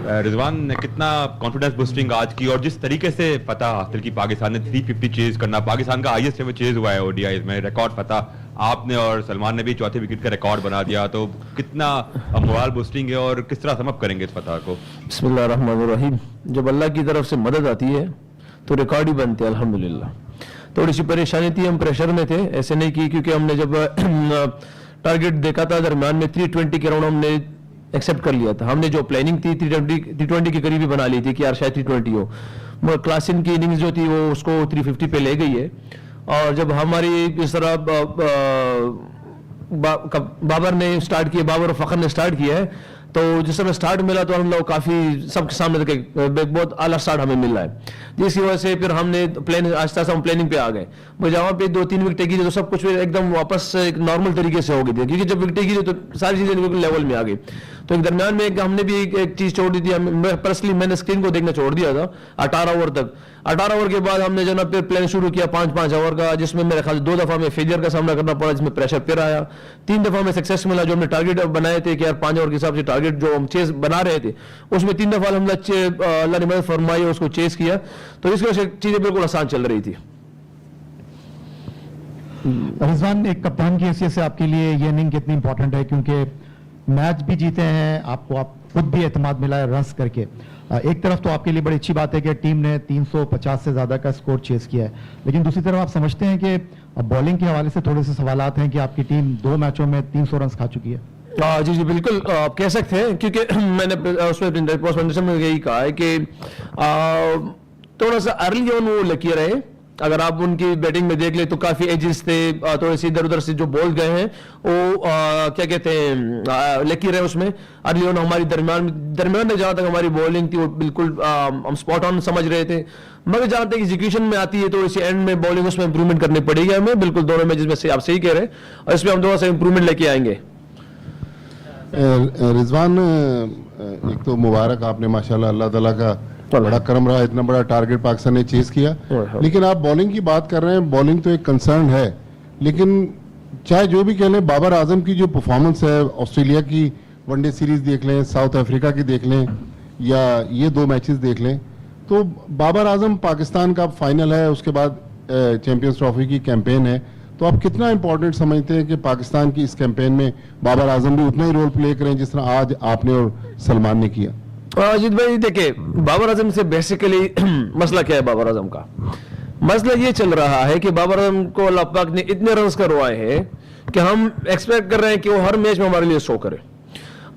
رضوان نے کتنا confidence boosting آج کی, اور جس طریقے سے فتح حاصل کی پاکستان نے 350 چیز کرنا, پاکستان کا ہائیسٹ ایور چیز ہوا ہے او ڈی آئیز میں, ریکارڈ فتح آپ نے اور سلمان نے بھی چوتھے وکٹ کا ریکارڈ بنا دیا, تو کتنا مورال بوسٹنگ ہے اور کس طرح سم اپ کریں گے اس فتح کو؟ بسم اللہ الرحمن الرحیم. جب اللہ کی طرف سے مدد آتی ہے تو ریکارڈ ہی بنتے ہیں الحمدللہ. تھوڑی سی پریشانی تھی, ہم پریشر میں تھے, ایسے نہیں کی کیونکہ ہم نے جب ٹارگٹ دیکھا تھا درمیان میں 320 کے راؤنڈ ہم نے ایکسیپٹ کر لیا تھا. ہم نے جو پلاننگ تھی 320 کے قریب ہی بنا لی تھی کہ یار شاید 320 ہو, مگر کلاسن کی اننگز جو تھی وہ اس کو 350 پہ لے گئی ہے. اور جب ہماری اس طرح بابر نے اسٹارٹ کیا, بابر اور فخر نے اسٹارٹ کیا ہے, تو جس طرح اسٹارٹ ملا تو ہم لوگ کافی سب کے سامنے تک بہت اعلیٰ اسٹارٹ ہمیں مل رہا ہے, جس کی وجہ سے پھر ہم نے آہستہ آہستہ ہم پلاننگ پہ آ گئے. وہ جہاں پہ 2-3 وکٹیں گری تو سب کچھ ایک دم واپس ایک نارمل طریقے سے ہو گئی تھی, کیونکہ جب وکٹیں گری تو ساری چیزیں لیول میں آ گئی. تو ایک درمیان میں ہم نے بھی ایک چیز چھوڑ دی تھی, پرسنلی میں نے اسکرین کو دیکھنا چھوڑ دیا تھا 18 اوور تک. 18 اوور کے بعد ہم نے جو نا پھر پلان شروع کیا 5-5 اوور کا, جس میں میرے خیال 2 دفعہ میں فیلئر کا سامنا کرنا پڑا, جس میں پریشر پھر آیا. 3 دفعہ میں سکسیس ملا, جو ہم نے ٹارگیٹ بنائے تھے کہ یار 5 اوور کے حساب سے ٹارگیٹ جو ہم چیز بنا رہے تھے اس میں 3 دفعہ ہم نے اللہ نے مدد فرمائی اور اس کو چیز کیا, تو اس کی وجہ سے چیزیں بالکل آسان چل رہی تھی. رضوان, ایک کپتان کی حیثیت سے آپ کے لیے یہ اننگ کتنی امپورٹنٹ ہے, کیونکہ میچ بھی جیتے ہیں, آپ کو خود بھی اعتماد ملا ہے رنس کر کے. ایک طرف تو آپ کے لیے بڑی اچھی بات ہے کہ ٹیم نے 350 سے زیادہ کا سکور چیز کیا ہے, لیکن دوسری طرف آپ سمجھتے ہیں کہ بالنگ کے حوالے سے تھوڑے سے سوالات ہیں کہ آپ کی ٹیم 2 میچوں میں 300 رنز کھا چکی ہے. جی جی بالکل آپ کہہ سکتے ہیں, کیونکہ میں نے اس میں یہی کہا ہے کہ تھوڑا سا ارلی آن وہ لکی رہے. اگر آپ ان کی بیٹنگ میں دیکھ لیں تو کافی ایجز تھے, تھوڑے سے ادھر ادھر سے جو بال گئے ہیں وہ کیا کہتے ہیں لکی رہے اس میں. ارلی آن ہماری درمیان میں جہاں تک ہماری بالنگ تھی وہ بالکل ہم اسپاٹ آن سمجھ رہے تھے, مگر جہاں تک ایگزیکیوشن میں آتی ہے تو اسی اینڈ میں بالنگ اس میں امپروومنٹ کرنی پڑے گی ہمیں. بالکل دونوں میچز میں سے آپ صحیح کہہ رہے ہیں, اور اس میں ہم تھوڑا سا امپروومنٹ لے کے آئیں گے. رضوان, ایک تو مبارک, آپ نے ماشاءاللہ اللہ تعالیٰ کا بڑا کرم رہا, اتنا بڑا ٹارگٹ پاکستان نے چیز کیا. لیکن آپ بالنگ کی بات کر رہے ہیں, بالنگ تو ایک کنسرن ہے, لیکن چاہے جو بھی کہہ لیں, بابر اعظم کی جو پرفارمنس ہے, آسٹریلیا کی ون ڈے سیریز دیکھ لیں, ساؤتھ افریقہ کی دیکھ لیں, یا یہ 2 میچز دیکھ لیں, تو بابر اعظم پاکستان کا فائنل ہے, اس کے بعد چیمپئنز ٹرافی کی کیمپین ہے, تو آپ کتنا امپورٹنٹ سمجھتے ہیں کہ پاکستان کی اس کیمپین میں بابر اعظم بھی اتنا ہی رول پلے کریں جس طرح آج آپ نے اور سلمان نے کیا؟ اجیت بھائی دیکھیں, بابر اعظم سے بیسیکلی مسئلہ کیا ہے؟ بابر اعظم کا مسئلہ یہ چل رہا ہے کہ بابر اعظم کو اللہ پاک نے اتنے رنز کروائے ہیں کہ ہم ایکسپیکٹ کر رہے ہیں کہ وہ ہر میچ میں ہمارے لیے شو کرے.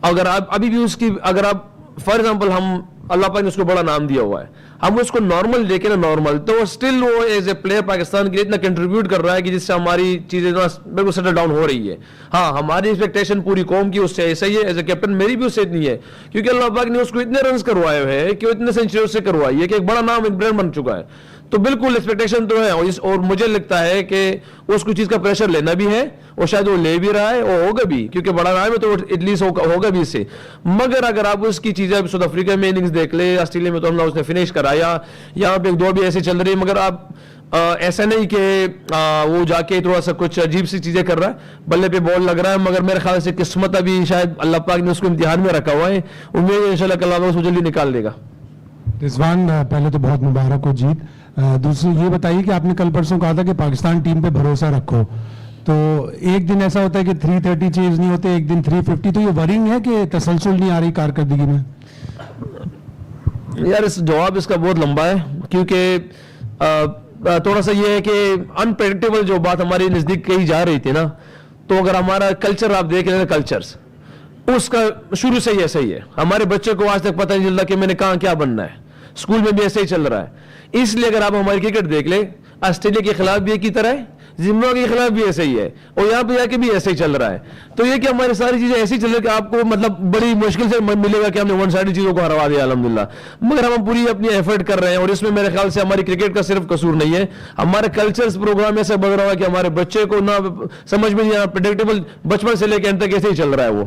اگر آپ ابھی بھی اس کی, اگر آپ فار ایگزامپل ہم اللہ پاک نے اس کو بڑا نام دیا ہوا ہے, ہم اس کو نارمل دیکھیں نا نارمل, تو وہ اسٹل وہ ایز اے پلیئر پاکستان کے لیے اتنا کنٹریبیوٹ کر رہا ہے کہ جس سے ہماری چیزیں بالکل سیٹل ڈاؤن ہو رہی ہے. ہاں ہماری ایکسپیکٹیشن پوری قوم کی اس سے ایسا ہی ہے, ایز اے کیپٹن میری بھی اس سے اتنی ہے, کیونکہ اللہ پاک نے اس کو اتنے رنز کروائے ہوئے ہیں کہ وہ اتنے سینچری سے کروائی ہے کہ ایک بڑا نام, ایک برانڈ بن چکا ہے. تو بالکل ایکسپیکٹیشن تو ہے, اور مجھے لگتا ہے کہ اس کو چیز کا پریشر لینا بھی ہے, اور شاید وہ لے بھی رہا ہے, اور ہوگا بھی, کیونکہ بڑا نام ہے تو ایٹ لیسٹ ہوگا بھی اس سے. مگر اگر آپ اس کی چیزیں ساؤتھ افریقہ میں اننگز دیکھ لیں, آسٹریلیا میں تو ہم نے اس نے فنش کرایا, یہاں پہ 2 بھی ایسے چل رہی ہے, مگر آپ ایسا نہیں کہ وہ جا کے تھوڑا سا کچھ عجیب سی چیزیں کر رہا ہے, بلے پہ بال لگ رہا ہے, مگر میرے خیال سے قسمت ابھی شاید اللہ پاک نے اس کو امتحان میں رکھا ہوا ہے. امید ہے انشاءاللہ کہ اللہ اس کو جلدی نکال دے گا. رضوان, پہلے تو بہت مبارک ہو جیت. دوسری یہ بتائیے کہ آپ نے کل پرسوں کہا تھا کہ پاکستان ٹیم پہ بھروسہ رکھو, تو ایک دن ایسا ہوتا ہے کہ 330 چیز نہیں ہوتے, ایک دن 350, تو یہ ورنگ ہے کہ تسلسل نہیں آ رہی کارکردگی میں؟ یار جواب اس کا بہت لمبا ہے, کیونکہ تھوڑا سا یہ ہے کہ انپریڈکٹیبل جو بات ہماری نزدیک کہی جا رہی تھی نا, تو اگر ہمارا کلچر آپ دیکھ لیں, کلچرز اس کا شروع سے ہی ایسا ہی ہے. ہمارے بچے کو آج تک پتہ نہیں چلتا کہ میں نے کہاں کیا بننا ہے, اسکول میں بھی ایسے ہی چل رہا ہے. اس لیے اگر آپ ہماری کرکٹ دیکھ لیں, آسٹریلیا کے خلاف بھی ایک ہی طرح ہے, زمبابوے کے خلاف بھی ایسے ہی ہے, اور یہاں پہ جا کے بھی ایسے ہی چل رہا ہے. تو یہ کہ ہماری ساری چیزیں ایسی چل رہی کہ آپ کو مطلب بڑی مشکل سے ملے گا کہ ہم نے ون سائڈ چیزوں کو ہروا دیا الحمدللہ, مگر ہم پوری اپنی ایفرٹ کر رہے ہیں. اور اس میں میرے خیال سے ہماری کرکٹ کا صرف قصور نہیں ہے, ہمارے کلچرز پروگرام ایسے بڑھ رہا ہے کہ ہمارے بچے کو نہ سمجھ میں نہیں آ, پریڈکٹیبل بچپن سے لے کے اینڈ تک ایسے ہی چل رہا ہے وہ.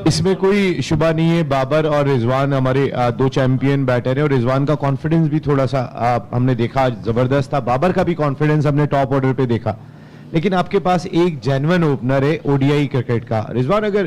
اس میں کوئی شبہ نہیں ہے, بابر اور رضوان ہمارے 2 چیمپئن بیٹر ہیں, اور رضوان کا کانفیڈنس بھی تھوڑا سا ہم نے دیکھا زبردست تھا, بابر کا بھی کانفیڈنس ہم نے ٹاپ آرڈر پہ دیکھا, لیکن آپ کے پاس ایک جینون اوپنر ہے او ڈی آئی کرکٹ کا. رضوان, اگر